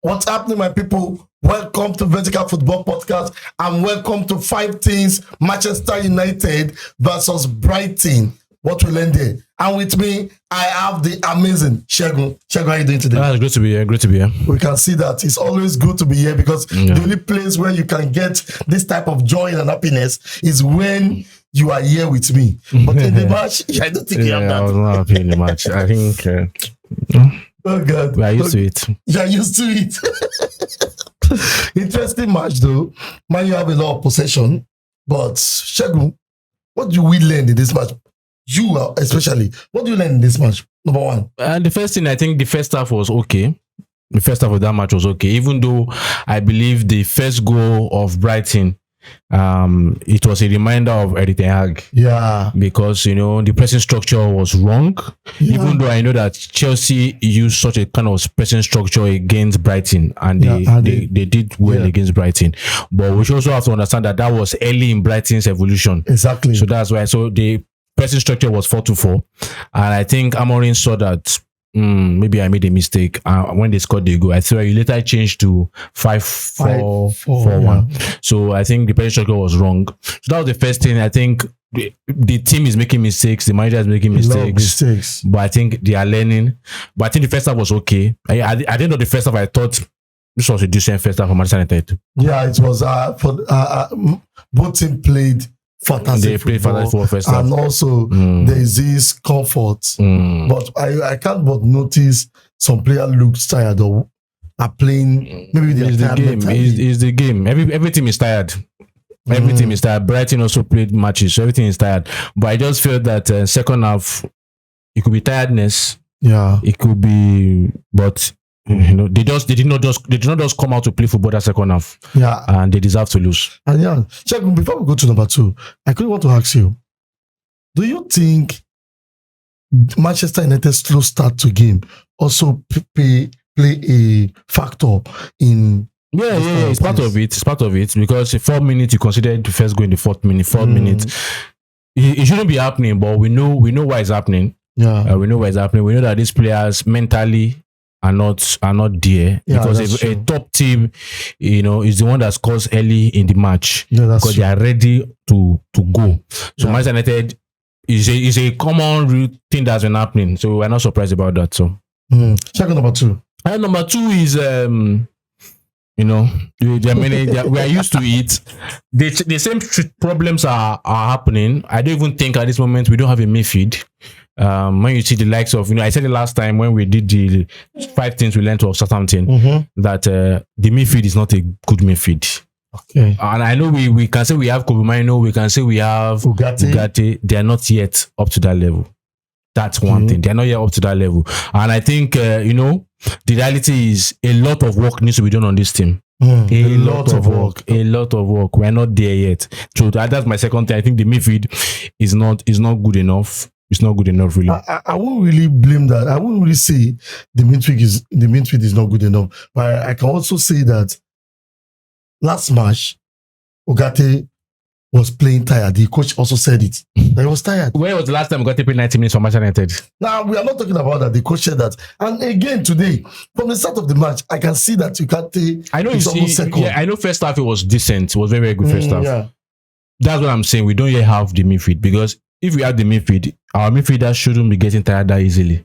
What's happening, my people? Welcome to Vertical Football Podcast and welcome to 5 Things Manchester United versus Brighton. What will end there? And with me, I have the amazing Shegun. Shegun, how are you doing today? It's great to be here. Great to be here. We can see that it's always good to be here because the only place where you can get this type of joy and happiness is when you are here with me. But in the match, I don't think you have that. I was not happy in the match. I think... Oh God. We are used to it. You're used to it. Interesting match though. Man, you have a lot of possession. But Shegun, what do we learn in this match? You especially. What do you learn in this match? Number one. And the first thing, I think the first half was okay. The first half of that match was okay. Even though I believe the first goal of Brighton, it was a reminder of Erik ten Hag. Yeah. Because, you know, the pressing structure was wrong. Yeah. Even though I know that Chelsea used such a kind of pressing structure against Brighton and they did well against Brighton. But we should also have to understand that that was early in Brighton's evolution. Exactly. So that's why. So the pressing structure was 4-4. And I think Amorim saw that maybe I made a mistake when they scored the goal. I thought you later changed to 5-4-1. Yeah. So I think the pressure structure was wrong. So that was the first thing. I think the team is making mistakes. The manager is making mistakes. But I think they are learning. But I think the first half was okay. At the end of the first half, I thought this was a decent first half for Manchester United. Yeah, it was. Both teams played fantastic football, first half. And also there is this comfort. But I can't but notice some players look tired or are playing. Maybe they're tired. It's the game. Every team is tired. Every team is tired. Brighton also played matches, so everything is tired. But I just feel that second half, it could be tiredness. Yeah, it could be, but. You know, they did not just come out to play football that second half. Yeah, and they deserve to lose. And yeah, Shegun, before we go to number 2, I could want to ask you: do you think Manchester United's slow start to game also play a factor in? Yeah, it's part of it. It's part of it because in 4 minutes you consider the first goal in the 4th minute. 4th minute, it shouldn't be happening, but we know why it's happening. Yeah, we know why it's happening. We know that these players mentally are not there because a top team, you know, is the one that scores early in the match because they are ready to go. So Manchester United is a common thing that's been happening. So we're not surprised about that. So check number 2. And number 2 is you know, we are used to it. The same problems are happening. I don't even think at this moment we don't have a midfield. When you see the likes of, you know, I said the last time when we did the 5 things we learned of Southampton, that the midfield is not a good midfield. Okay. And I know we can say we have Kobe Mino, we can say we have Ugarte. They are not yet up to that level. That's one thing. They are not yet up to that level. And I think, you know, the reality is a lot of work needs to be done on this team. A lot of work. We're not there yet. So that's my second thing. I think the midfield is not good enough. It's not good enough, really. I won't really blame that. I won't really say the midfield is not good enough. But I can also say that last match, Ugarte was playing tired. The coach also said it. That he was tired. When was the last time Ugarte played 90 minutes for Manchester United? Now, we are not talking about that. The coach said that. And again, today, from the start of the match, I can see that Ugarte is almost second. Yeah, I know first half it was decent. It was very, very good first half. Yeah. That's what I'm saying. We don't yet have the midfield because if we have the midfield, our midfielders shouldn't be getting tired that easily.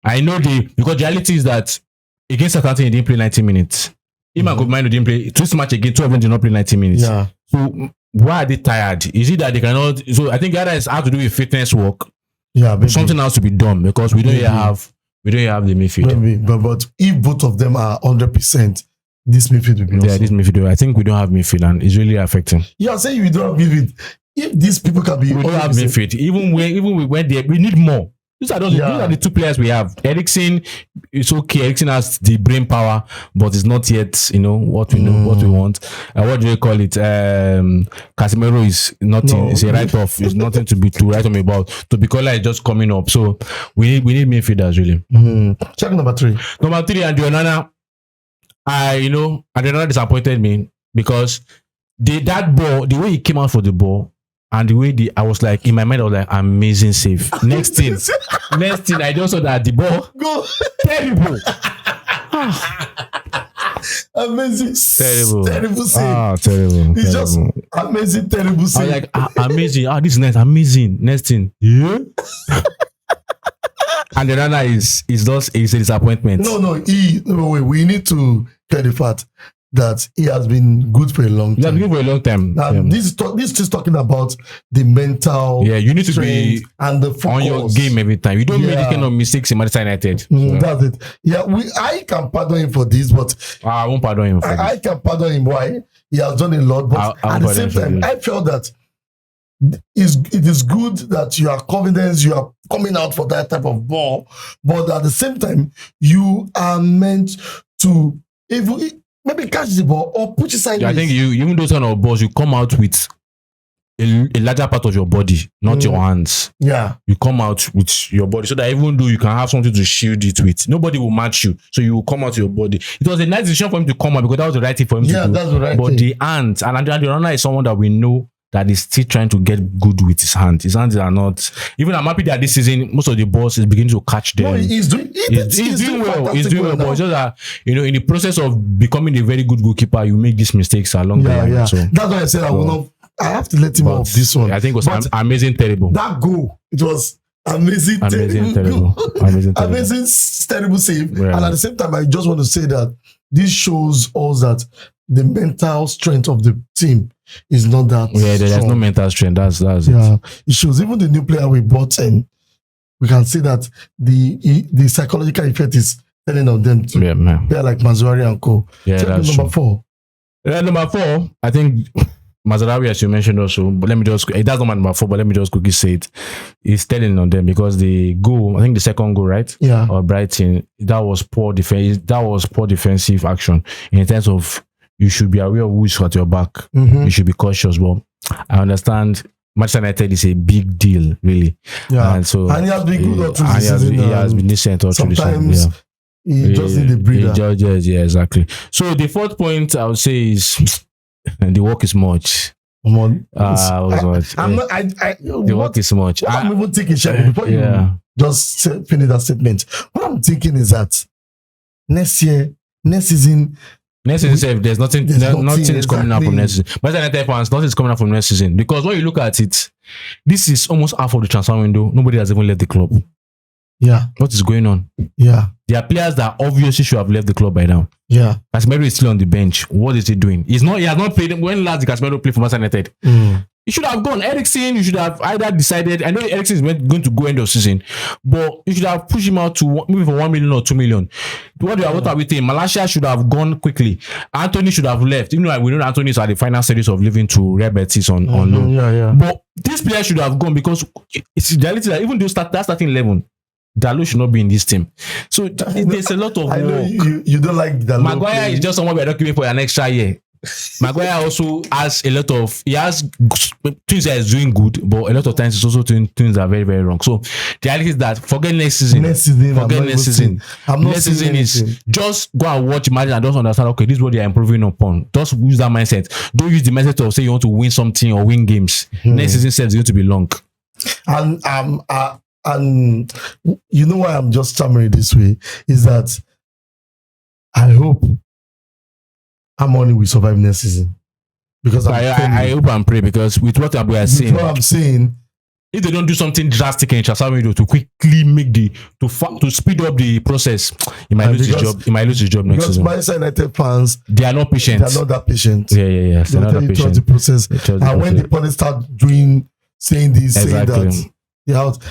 I know because the reality is that against Southampton, he didn't play 90 minutes. Him and Goalkeeping didn't play. This match again, 2 of them did not play 90 minutes. Yeah. So why are they tired? Is it that they cannot? So I think that has to do with fitness work. Yeah, maybe. Something has to be done because we don't yet have the midfield. Maybe. But if both of them are 100%, this midfield will be awesome. Yeah, this midfield. I think we don't have midfield and it's really affecting. You are saying we don't have midfield. If these people can be, we don't have midfield. Even when we need more. These are the 2 players we have. Eriksen is okay. Eriksen has the brain power, but it's not yet, you know, what we want. What do you call it? Casemiro is nothing. It's a write-off. It's nothing to write home about. Tobikola is just coming up. So we need midfielders really. Check number 3. Number 3, and onana. Onana disappointed me because that ball, the way he came out for the ball. And the way I was like, in my mind, I was like, amazing save. Next thing, I just saw that the ball, terrible. amazing, terrible save. Terrible. It's just amazing, terrible save. Like amazing. This is nice. Amazing. Next thing. Yeah. And the runner is a disappointment. No, we need to get the fact that he has been good for a long time. He has been good for a long time. And this is talking about the mental. Yeah, you need to be and the focus on your game every time. You don't make this kind of mistakes in Manchester United. That's it. Yeah, I can pardon him for this, but I won't pardon him for this. I can pardon him why he has done a lot, but at the same time, I felt that it is good that you are confident, you are coming out for that type of ball, but at the same time, you are meant to maybe catch the ball or push it sideways. I think even those kind of balls, you come out with a larger part of your body, not your hands. Yeah. You come out with your body so that even though you can have something to shield it with, nobody will match you. So you will come out with your body. It was a nice decision for him to come out because that was the right thing for him to do. Yeah, that's the right thing. But the hands, and the runner is someone that we know that is still trying to get good with his hands. His hands are not. Even I'm happy that this season most of the balls is beginning to catch them. No, he's doing well. He's doing well. But it's just that in the process of becoming a very good goalkeeper, you make these mistakes along the line. Yeah. So that's why I said I have to let him off this one. I think it was amazing, terrible. That goal, it was amazing, terrible. Amazing, terrible save. Yeah. And at the same time, I just want to say that this shows us that the mental strength of the team is not that there's no mental strength. That's it. It shows even the new player we brought in, we can see that the psychological effect is telling on them too. Yeah, man. They're like Mazurari and co. Yeah, that's number true. 4. Number 4, I think Mazarawi, as you mentioned also, but that's not my number 4, but let me just quickly say it. It's telling on them because the goal, I think the second goal, right? Yeah. Or Brighton, that was poor defense. That was poor defensive action in terms of you should be aware of who's at your back. Mm-hmm. You should be cautious. But I understand Manchester United is a big deal, really. Yeah. And he has been good all through the season. He has been decent all through the season. Sometimes he just need a breather. Yeah, exactly. So the fourth point I would say is the work is much. Come on. The work is much. I'm even thinking, before you just finish that statement, what I'm thinking is that next season, there's nothing is coming out from next season. But United fans, nothing is coming out from next season because when you look at it, this is almost half of the transfer window. Nobody has even left the club. Yeah. What is going on? Yeah. There are players that obviously should have left the club by now. Yeah. Casemiro is still on the bench. What is he doing? He has not played. When last did Casemiro play for Manchester United? He should have gone. Eriksen, you should have either decided. I know Eriksen is going to go end of season, but you should have pushed him out to maybe for 1 million or 2 million. What are we saying? Malacia should have gone quickly. Anthony should have left. Even though we know Anthony is at the final stages of leaving to Real Betis on loan. Yeah. But this player should have gone because it's the reality that even though that starting 11, Dalot should not be in this team. So there's a lot of work. I know you don't like Dalot. Maguire is just someone we're not giving for an extra year. Maguire also has things that is doing good, but a lot of times it's also doing things that are very, very wrong. So the reality is that forget next season. Next season is just go and watch match and just understand, okay, this is what they are improving upon. Just use that mindset. Don't use the mindset of say you want to win something or win games. Next season is going to be long. And you know why I'm just stammering this way is that I hope Amorim will survive next season because I hope and pray because with what we are seeing, what I'm saying, if they don't do something drastic in transfer window to quickly make to speed up the process, he might lose his job. He might lose his job next season. Because Manchester United fans, they are not patient. They are not that patient. Yeah. They're not that patient. The process, and when the opponent start saying this, saying that.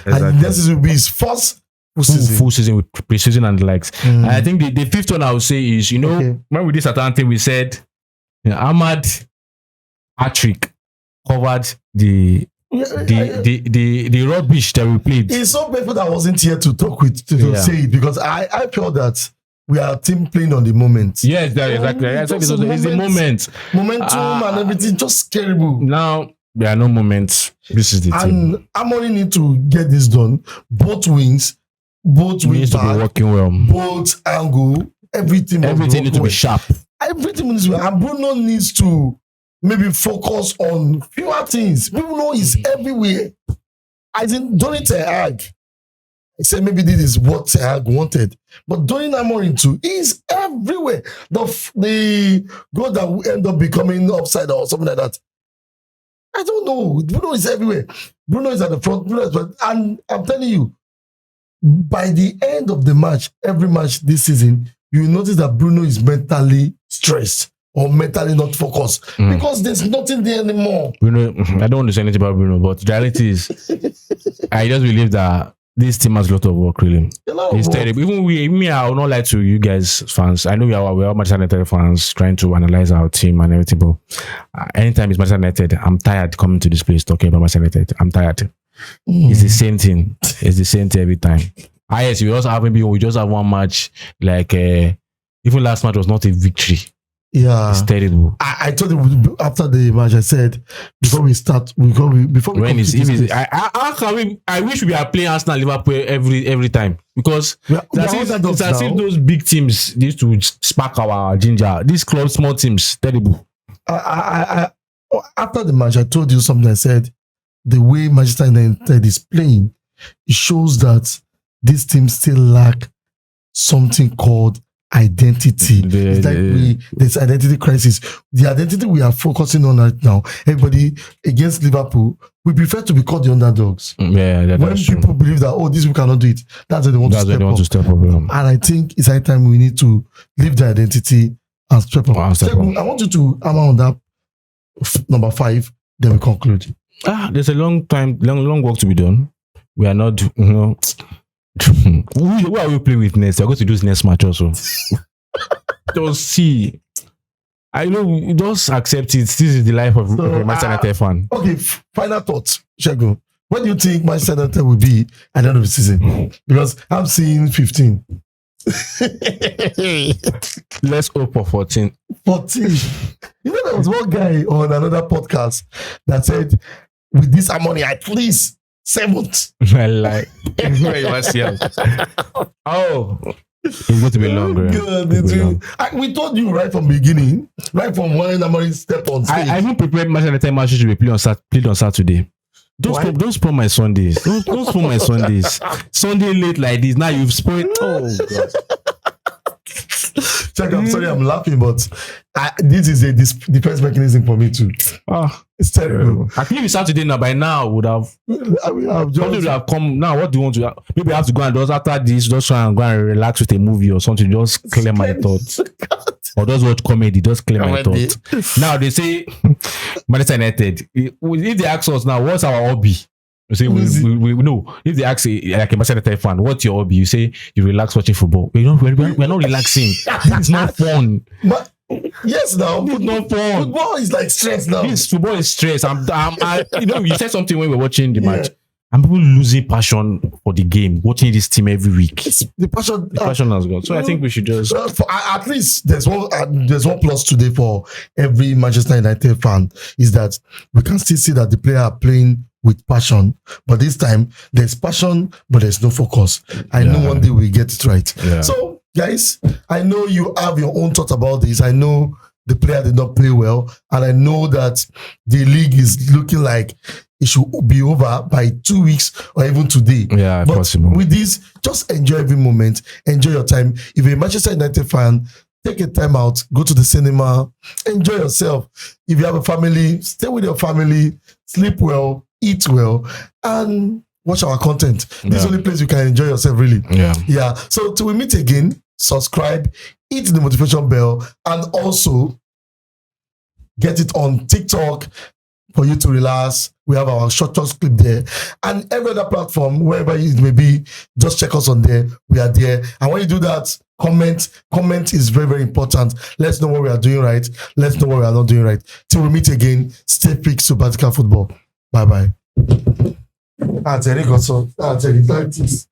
And this will be his first full season with pre-season and the likes. And I think the fifth one I would say is, when we did certain thing, we said Ahmad hat-trick covered the rubbish that we played. It's so painful that I wasn't here to talk with to say it because I felt that we are a team playing on the moment. Yes, exactly. It's the moment. Momentum and everything, just terrible. Now there are no moments. This is the team. And Amorim need to get this done. Both wings needs to be working well. Both angle, everything needs to be sharp. Everything needs to be. And Bruno needs to maybe focus on fewer things. Bruno is everywhere. I think Donny Ten Hag I said maybe this is what I wanted. But during amorim too, he's everywhere. The goal that will end up becoming upside or something like that. I don't know. Bruno is everywhere. Bruno is at the front. And I'm telling you, by the end of the match, every match this season, you will notice that Bruno is mentally stressed or mentally not focused because there's nothing there anymore. Bruno, I don't want to say anything about Bruno, but the reality is, I just believe that this team has a lot of work, really. It's terrible. Even me, I will not lie to you guys, fans. I know we are Manchester United fans trying to analyze our team and everything, but anytime it's Manchester United, I'm tired coming to this place talking about Manchester United. I'm tired. It's the same thing. It's the same thing every time. Yes, we just have one match. Like even last match was not a victory. Yeah, it's terrible. I told you after the match. I said before we start, I wish we are playing Arsenal, Liverpool every time because it's as if those big teams they used to spark our ginger. These club small teams, terrible. After the match, I told you something. I said the way Manchester United is playing, it shows that this team still lack something called identity. It's like there's identity crisis. The identity we are focusing on right now, everybody against Liverpool, we prefer to be called the underdogs. When people believe that this we cannot do it, that's when they want to step up. And I think it's high time we need to leave the identity and step up. I want you to hammer on that number 5, then we conclude. There's a long work to be done. We are not, who are we playing with next? We're going to do this next match also. Just see. I know, just accept it. This is the life of a Manchester United fan. Okay, final thoughts, Shagun. What do you think Manchester United will be at the end of the season? Because I'm seeing 15. Let's hope for 14. 14. You know, there was one guy on another podcast that said, with this harmony, at least 7th. Like, it's going to be longer. We told you right from the beginning, right from when Amorim stepped on stage. I even prepared Manchester United matches to be played on Saturday. Don't spoil my Sundays. Don't spoil my Sundays. Sunday late like this. Now you've spoiled. Oh God. Check, I'm sorry, I'm laughing, but this is a defense mechanism for me too. It's terrible. I think if it's Saturday now, by now would have come. Now, what do you want to? Maybe I have to go and just after this, just try and go and relax with a movie or something. Just clear my thoughts. Or just watch comedy. Just clear my thoughts. Now they say Manchester United. If they ask us now, what's our hobby? You say we know. If they ask like a Manchester United fan, what's your hobby? You say you relax watching football. We're not relaxing. It's not fun. But yes, now it's not fun. Football is like stress now. Football is stress. You said something when we were watching the match. I'm people losing passion for the game, watching this team every week. The passion has gone. So I think we should just at least there's one plus today for every Manchester United fan is that we can still see that the player are playing with passion, but this time there's passion, but there's no focus. I know one day we get it right. So, guys, I know you have your own thought about this. I know the player did not play well, and I know that the league is looking like it should be over by 2 weeks or even today. Yeah, but possible. With this, just enjoy every moment, enjoy your time. If you're a Manchester United fan, take a time out, go to the cinema, enjoy yourself. If you have a family, stay with your family, sleep well, eat well, and watch our content. This is the only place you can enjoy yourself, really. Yeah. So till we meet again, subscribe, hit the notification bell, and also get it on TikTok for you to relax. We have our short clip there. And every other platform, wherever it may be, just check us on there. We are there. And when you do that, comment. Comment is very, very important. Let's know what we are doing right. Let's know what we are not doing right. Till we meet again, stay fixed to Practical Football. Bye-bye. Terry got so. Terry, thanks.